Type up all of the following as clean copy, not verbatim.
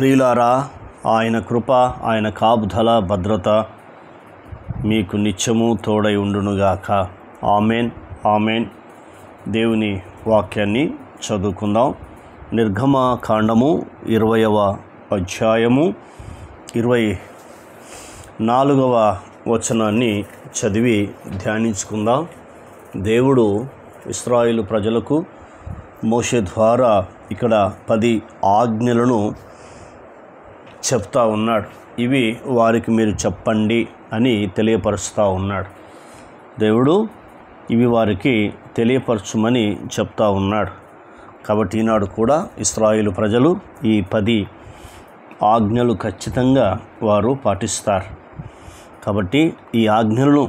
ప్రియులారా, ఆయన కృప, ఆయన కాపుదల, భద్రత మీకు నిత్యము తోడై ఉండునుగాక. Amen, amen. దేవుని వాక్యాన్ని చదువుకుందాం. నిర్గమకాండము 20వ అధ్యాయము 24వ వచనాన్ని చదివి ధ్యానించుకుందాం. దేవుడు ఇశ్రాయేలు ప్రజలకు మోషే ద్వారా ఇక్కడ 10 ఆజ్ఞలను చెప్తా ఉన్నాడు. ఇవి వారికి మీరు చెప్పండి అని తెలియపరుస్తూ ఉన్నాడు. దేవుడు ఇవి వారికి తెలియపరచుమని చెప్తా ఉన్నాడు. కాబట్టి ఈనాడు కూడా ఇశ్రాయేలు ప్రజలు ఈ 10 ఆజ్ఞలు ఖచ్చితంగా వారు పాటిస్తారు. కాబట్టి ఈ ఆజ్ఞలను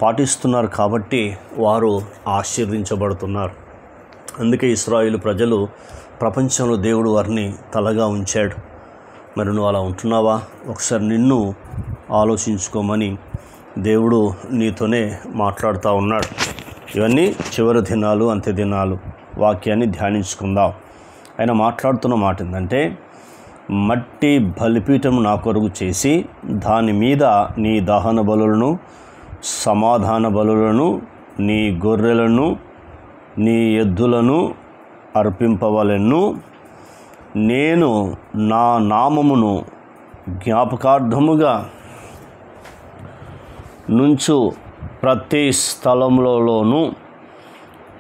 పాటిస్తున్నారు కాబట్టి వారు ఆశీర్వదించబడుతున్నారు. అందుకే ఇశ్రాయేలు ప్రజలు ప్రపంచంలో దేవుడు వారిని తలగా ఉంచాడు. మరి నువ్వు అలా ఉంటున్నావా? ఒకసారి నిన్ను ఆలోచించుకోమని దేవుడు నీతోనే మాట్లాడుతూ ఉన్నాడు. ఇవన్నీ చివరి దినాలు, అంత్య దినాలు. వాక్యాన్ని ధ్యానించుకుందాం. ఆయన మాట్లాడుతున్న మాట ఏంటంటే, మట్టి బలిపీఠం నా కొరకు చేసి దాని మీద నీ దహన బలులను, సమాధాన బలులను, నీ గొర్రెలను, నీ ఎద్దులను అర్పింపవలెను. నేను నా నామమును జ్ఞాపకార్థముగా నుంచు ప్రతి స్థలములలోనూ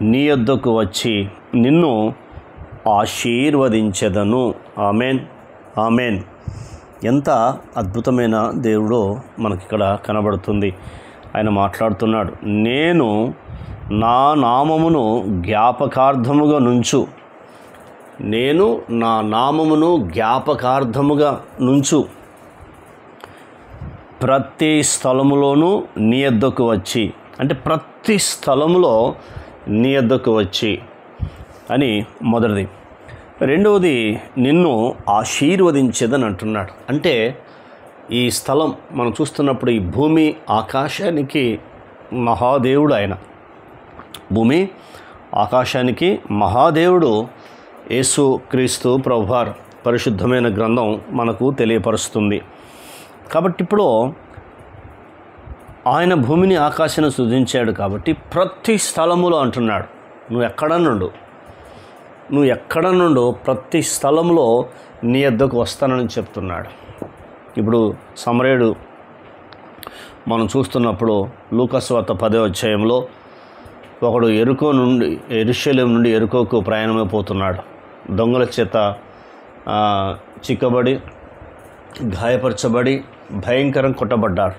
నీ యొద్దకు వచ్చి నిన్ను ఆశీర్వదించెదను. Amen, amen. ఎంత అద్భుతమైన దేవుడో మనకిక్కడ కనబడుతుంది. ఆయన మాట్లాడుతున్నాడు, నేను నా నామమును జ్ఞాపకార్థముగా నుంచు. నేను నా నామమును జ్ఞాపకార్థముగా నుంచు ప్రతి స్థలములోనూ నీ యొద్దకు వచ్చి, అంటే ప్రతి స్థలములో నీ యొద్దకు వచ్చి అని మొదటిది. రెండవది, నిన్ను ఆశీర్వదించేదని అంటున్నాడు. అంటే ఈ స్థలం మనం చూస్తున్నప్పుడు ఈ భూమి ఆకాశానికి మహాదేవుడు. ఆయన భూమి ఆకాశానికి మహాదేవుడు యేసు క్రీస్తు ప్రభువారు పరిశుద్ధమైన గ్రంథం మనకు తెలియపరుస్తుంది. కాబట్టి ఇప్పుడు ఆయన భూమిని ఆకాశాన్ని సృజించాడు కాబట్టి ప్రతి స్థలములో అంటున్నాడు, నువ్వు ఎక్కడ నుండో ప్రతి స్థలంలో నీ యొద్దకు వస్తానని చెప్తున్నాడు. ఇప్పుడు సమరయుడు మనం చూస్తున్నప్పుడు లూకాసు వార్త 10వ అధ్యాయంలో ఒకడు యెరూషలేము నుండి ఎరుకోకు ప్రయాణమైపోతున్నాడు. దొంగల చేత చిక్కబడి, గాయపరచబడి, భయంకరంగా కొట్టబడ్డాడు.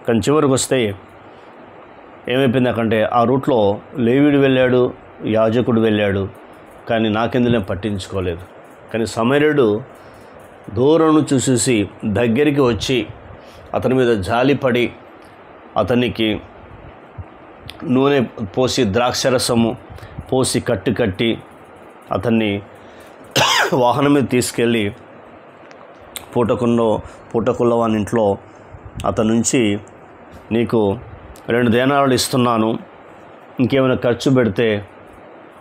కానీ చివరికి వస్తే ఏమైపోయింది అకంటే, ఆ రూట్లో లేవీడు వెళ్ళాడు, యాజకుడు వెళ్ళాడు, కానీ నాకెందులో పట్టించుకోలేదు. కానీ సమరయుడు దూరం చూసేసి దగ్గరికి వచ్చి అతని మీద జాలిపడి అతనికి నూనె పోసి, ద్రాక్షరసము పోసి కట్టి అతన్ని వాహనం మీద తీసుకెళ్ళి పూటకుల్లవాని ఇంట్లో అతని నుంచి, నీకు 2 దేనారాలు ఇస్తున్నాను, ఇంకేమైనా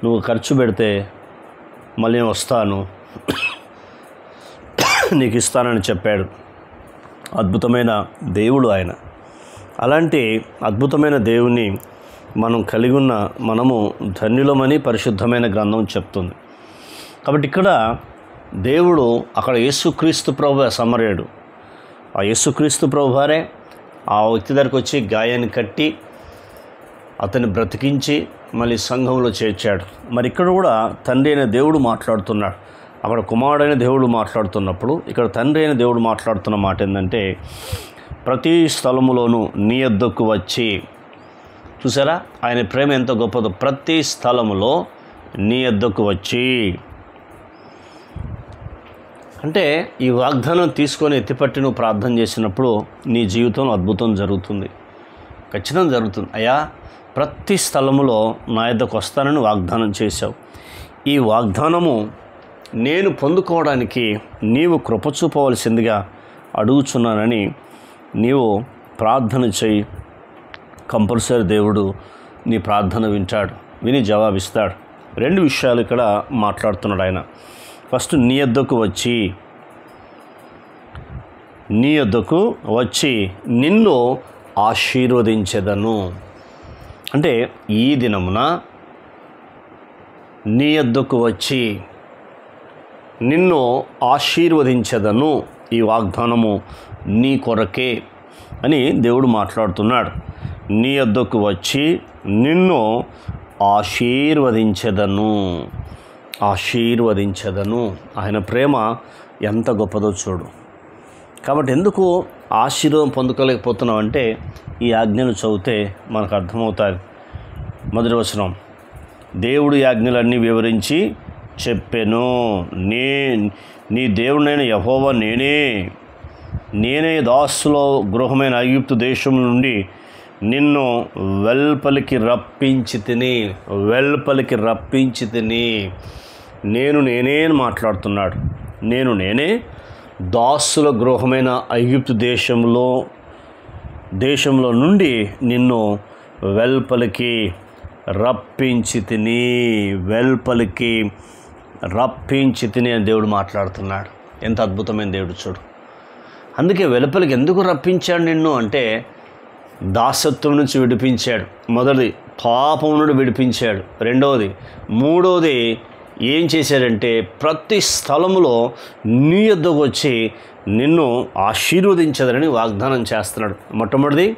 నువ్వు ఖర్చు పెడితే మళ్ళీ నేను వస్తాను, నీకు ఇస్తానని చెప్పాడు. అద్భుతమైన దేవుడు ఆయన. అలాంటి అద్భుతమైన దేవుని మనం కలిగి ఉన్న మనము ధన్యులమని పరిశుద్ధమైన గ్రంథం చెప్తుంది. కాబట్టి ఇక్కడ దేవుడు, అక్కడ యేసుక్రీస్తు ప్రభు సమరయుడు, ఆ యేసుక్రీస్తు ప్రభువారే ఆ వ్యక్తి దగ్గరికి వచ్చి గాయాన్ని కట్టి అతన్ని బ్రతికించి మళ్ళీ సంఘంలో చేర్చాడు. మరి ఇక్కడ కూడా తండ్రి అయిన దేవుడు మాట్లాడుతున్నాడు. అక్కడ కుమారుడైన దేవుడు మాట్లాడుతున్నప్పుడు ఇక్కడ తండ్రి అయిన దేవుడు మాట్లాడుతున్న మాట ఏంటంటే, ప్రతి స్థలములోనూ నీ యొద్దకు వచ్చి. చూసారా ఆయన ప్రేమ ఎంత గొప్పదో. ప్రతి స్థలములో నీ యొద్దకు వచ్చి అంటే ఈ వాగ్దానం తీసుకొని ఎత్తిపట్టి నువ్వు ప్రార్థన చేసినప్పుడు నీ జీవితంలో అద్భుతం జరుగుతుంది, ఖచ్చితంగా జరుగుతుంది. అయ్యా, ప్రతి స్థలములో నా యొద్దకు వస్తానని వాగ్దానం చేశావు. ఈ వాగ్దానము నేను పొందుకోవడానికి నీవు కృప చూపవలసిందిగా అడుగుచున్నానని నీవు ప్రార్థన చేయి. కంపల్సరీ దేవుడు నీ ప్రార్థన వింటాడు, విని జవాబిస్తాడు. 2 విషయాలు ఇక్కడ మాట్లాడుతున్నాడు ఆయన. ఫస్ట్ నీ యొద్దకు వచ్చి నిన్ను ఆశీర్వదించెదను. అంటే ఈ దినమున నీ యొద్దకు వచ్చి నిన్ను ఆశీర్వదించెదను. ఈ వాగ్దానము నీ కొరకే అని దేవుడు మాట్లాడుతున్నాడు. నీ యొద్దకు వచ్చి నిన్ను ఆశీర్వదించెదను. ఆయన ప్రేమ ఎంత గొప్పదో చూడు. కాబట్టి ఎందుకు ఆశీర్వాదం పొందుకోలేకపోతున్నాం అంటే ఈ ఆజ్ఞలు చదివితే మనకు అర్థమవుతాయి. మొదటి వచనం, దేవుడు ఈ ఆజ్ఞలన్నీ వివరించి చెప్పెను. నీ దేవుడైన యెహోవా నేనే దాసుల గృహమైన ఐగుప్తు దేశం నుండి నిన్ను వెల్పలికి రప్పించి తిని నేనే అని మాట్లాడుతున్నాడు. నేనే దాసుల గృహమైన ఐగుప్తు దేశంలో నుండి నిన్ను వెల్పలికి రప్పించి తిని అని దేవుడు మాట్లాడుతున్నాడు. ఎంత అద్భుతమైన దేవుడు చూడు. అందుకే వెలుపలికి ఎందుకు రప్పించాడు నిన్ను అంటే దాసత్వం నుంచి విడిపించాడు. మొదటిది పాపం నుండి విడిపించాడు. మూడవది ఏం చేశాడంటే ప్రతి స్థలములో నీ యొద్దకు వచ్చి నిన్ను ఆశీర్వదించదని వాగ్దానం చేస్తున్నాడు. మొట్టమొదటిది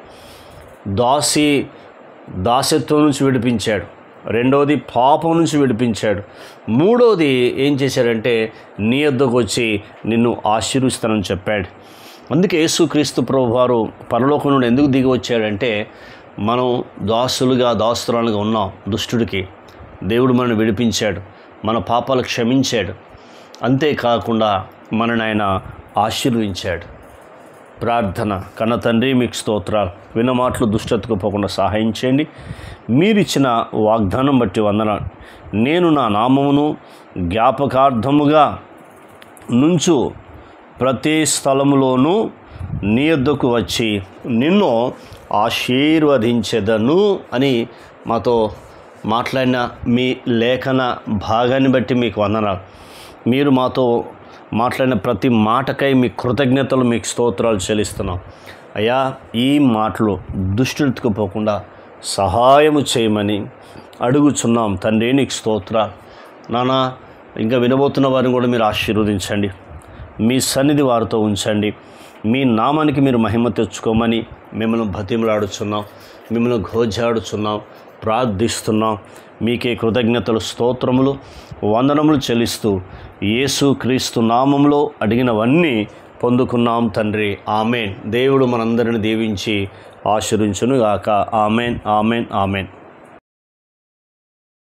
దాసత్వం నుంచి విడిపించాడు. రెండవది పాపం నుంచి విడిపించాడు. మూడవది ఏం చేశాడంటే నీ యొద్దకు వచ్చి నిన్ను ఆశీర్వదిస్తానని చెప్పాడు. అందుకే యేసుక్రీస్తు ప్రభువారు పరలోకం నుండి ఎందుకు దిగి వచ్చాడంటే మనం దాసురాలుగా ఉన్నాం దుష్టుడికి. దేవుడు మనల్ని విడిపించాడు, మన పాపాలు క్షమించాడు. అంతేకాకుండా మనని ఆయన ఆశీర్వదించాడు. ప్రార్థన. కన్న తండ్రి, మీకు స్తోత్రాలు. విన్న మాటలు దుష్టతకు పోకుండా సహాయం చేయండి. మీరిచ్చిన వాగ్దానం బట్టి వందనాలు. నేను నా నామమును జ్ఞాపకార్థముగా నుంచు ప్రతి స్థలములోనూ నీ యొద్దకు వచ్చి నిన్ను ఆశీర్వదించెదను అని మాతో మాట్లాడిన మీ లేఖన భాగాన్ని బట్టి మీకు వందనాలు. మీరు మాతో మాట్లాడిన ప్రతి మాటకై మీ కృతజ్ఞతలు, మీకు స్తోత్రాలు చెల్లిస్తున్నాం. అయ్యా, ఈ మాటలు దుష్టుడికి పోకుండా సహాయము చేయమని అడుగుచున్నాం తండ్రి. నీకు స్తోత్రాలు నానా. ఇంకా వినబోతున్న వారిని కూడా మీరు ఆశీర్వదించండి. మీ సన్నిధి వారితో ఉంచండి. మీ నామానికి మీరు మహిమ తెచ్చుకోమని మిమ్మల్ని బతిమలాడుచున్నాం, మిమ్మల్ని ఘోషాడుచున్నాం, ప్రార్థిస్తున్నాం. మీకే కృతజ్ఞతలు, స్తోత్రములు, వందనములు చెల్లిస్తూ యేసుక్రీస్తు నామములో అడిగినవన్నీ పొందుకున్నాం తండ్రి. ఆమెన్. దేవుడు మనందరిని దీవించి ఆశీర్వదించును గాక. Amen, amen, amen.